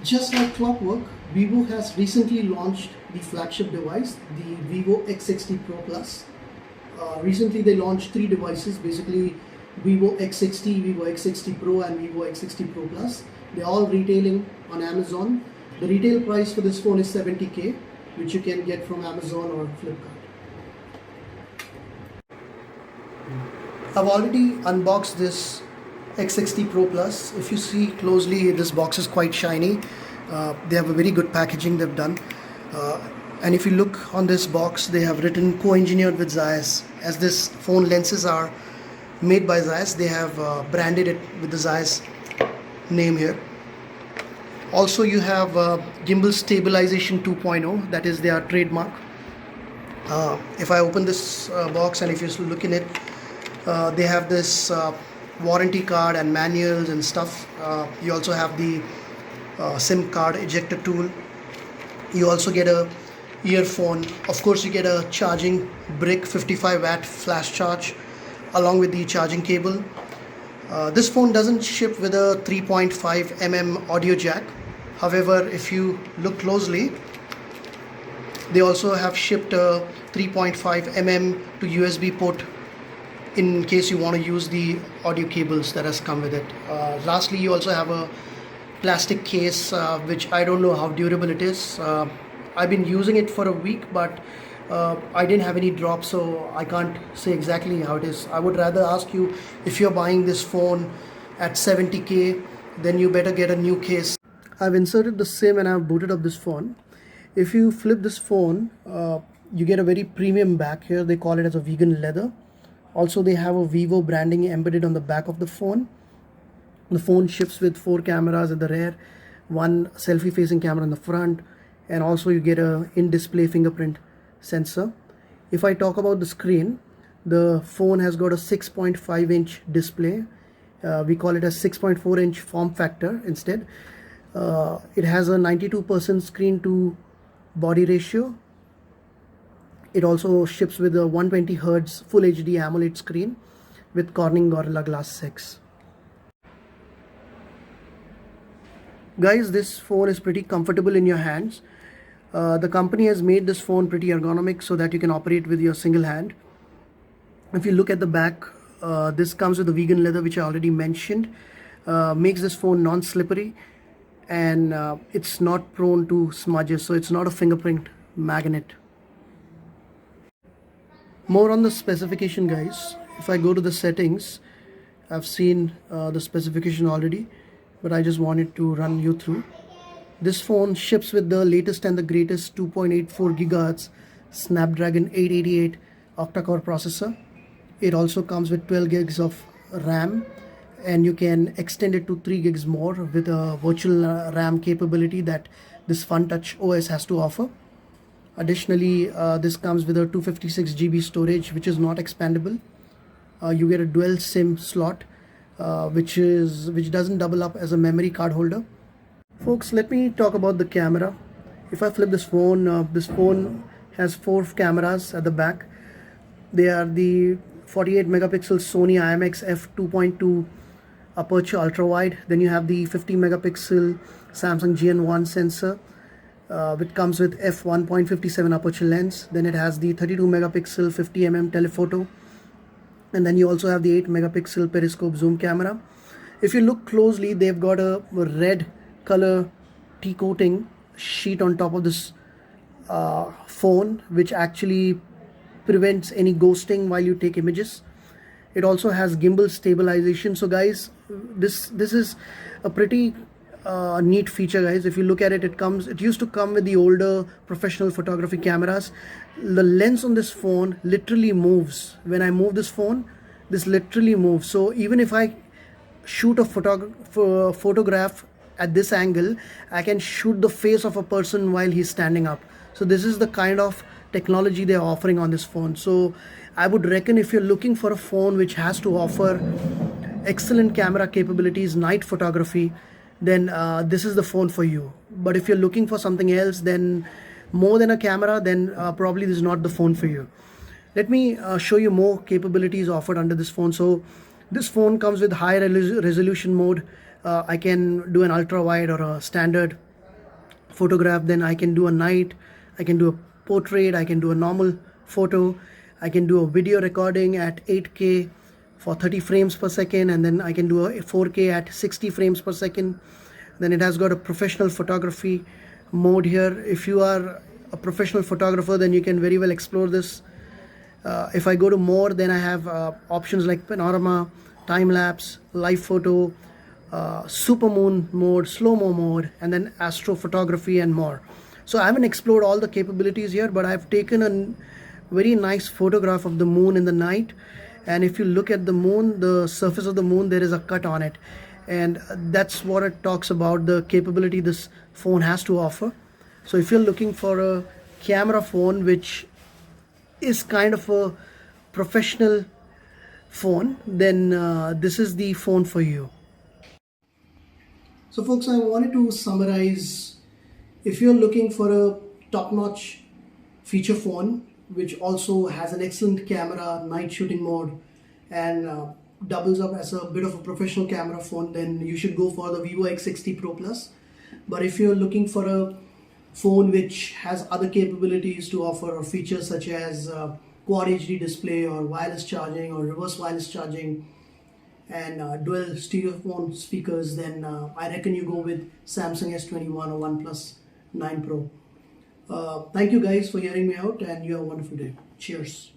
Just like clockwork, Vivo has recently launched the flagship device, the Vivo X60 Pro Plus. Recently they launched three devices, basically Vivo X60, Vivo X60 Pro and Vivo X60 Pro Plus. They're all retailing on Amazon. The retail price for this phone is 70K, which you can get from Amazon or Flipkart. I've already unboxed this X60 Pro Plus. If you see closely, this box is quite shiny. They have a very good packaging they've done. And if you look on this box, they have written co-engineered with Zeiss. As this phone lenses are made by Zeiss, they have branded it with the Zeiss name here. Also, you have gimbal stabilization 2.0, that is their trademark. If I open this box and if you look in it, they have this warranty card and manuals and stuff. You also have the SIM card ejector tool. You also get a earphone. Of course, you get a charging brick, 55 watt flash charge along with the charging cable. This phone doesn't ship with a 3.5 mm audio jack. However, if you look closely, they also have shipped a 3.5 mm to USB port in case you want to use the audio cables that has come with it. Lastly, you also have a plastic case, which I don't know how durable it is. I've been using it for a week, but I didn't have any drops, so I can't say exactly how it is. I would rather ask you, if you're buying this phone at 70K, then you better get a new case. I've inserted the SIM and I've booted up this phone. If you flip this phone, you get a very premium back here. They call it as a vegan leather. Also, they have a Vivo branding embedded on the back of the phone. The phone ships with 4 cameras at the rear, 1 selfie facing camera in the front, and also you get a in-display fingerprint sensor. If I talk about the screen, the phone has got a 6.5 inch display. We call it a 6.4 inch form factor instead. It has a 92% screen to body ratio. It also ships with a 120 Hz Full HD AMOLED screen with Corning Gorilla Glass 6. Guys, this phone is pretty comfortable in your hands. The company has made this phone pretty ergonomic so that you can operate with your single hand. If you look at the back, this comes with the vegan leather, which I already mentioned. Makes this phone non-slippery, and it's not prone to smudges, so it's not a fingerprint magnet. More on the specification, guys. If I go to the settings, I've seen the specification already, but I just wanted to run you through. This phone ships with the latest and the greatest 2.84 GHz Snapdragon 888 octa-core processor. It also comes with 12 gigs of RAM, and you can extend it to 3 gigs more with a virtual RAM capability that this FunTouch OS has to offer. Additionally, this comes with a 256 GB storage, which is not expandable. You get a dual SIM slot, which doesn't double up as a memory card holder. Folks, let me talk about the camera. If I flip this phone has 4 cameras at the back. They are the 48 megapixel Sony IMX f2.2 aperture ultra wide. Then you have the 50 megapixel Samsung GN1 sensor, which comes with f1.57 aperture lens. Then it has the 32 megapixel 50mm telephoto, and then you also have the 8 megapixel periscope zoom camera. If you look closely, they've got a red color T-coating sheet on top of this phone, which actually prevents any ghosting while you take images. It also has gimbal stabilization. So guys, this is a pretty neat feature, guys. If you look at it, it used to come with the older professional photography cameras. The lens on this phone literally moves. When I move this phone, this literally moves. So even if I shoot a photograph at this angle, I can shoot the face of a person while he's standing up. So this is the kind of technology they're offering on this phone. So I would reckon, if you're looking for a phone which has to offer excellent camera capabilities, night photography, then this is the phone for you. But if you're looking for something else, then more than a camera, then probably this is not the phone for you. Let me show you more capabilities offered under this phone. So this phone comes with high resolution mode. I can do an ultra wide or a standard photograph, then I can do a night, I can do a portrait, I can do a normal photo, I can do a video recording at 8K for 30 frames per second, and then I can do a 4K at 60 frames per second. Then it has got a professional photography mode here. If you are a professional photographer, then you can very well explore this. If I go to more, then I have options like panorama, time lapse, live photo, supermoon mode, slow-mo mode, and then astrophotography and more. So I haven't explored all the capabilities here, but I've taken a very nice photograph of the moon in the night. And if you look at the moon, the surface of the moon, there is a cut on it. And that's what it talks about, the capability this phone has to offer. So if you're looking for a camera phone which is kind of a professional phone, then this is the phone for you. So folks, I wanted to summarize. If you're looking for a top-notch feature phone which also has an excellent camera, night shooting mode, and doubles up as a bit of a professional camera phone, then you should go for the Vivo X60 Pro Plus. But if you're looking for a phone which has other capabilities to offer, or features such as quad HD display, or wireless charging, or reverse wireless charging, and dual stereophone speakers, then I reckon you go with Samsung S21 or OnePlus 9 Pro. Thank you guys for hearing me out, and you have a wonderful day. Cheers.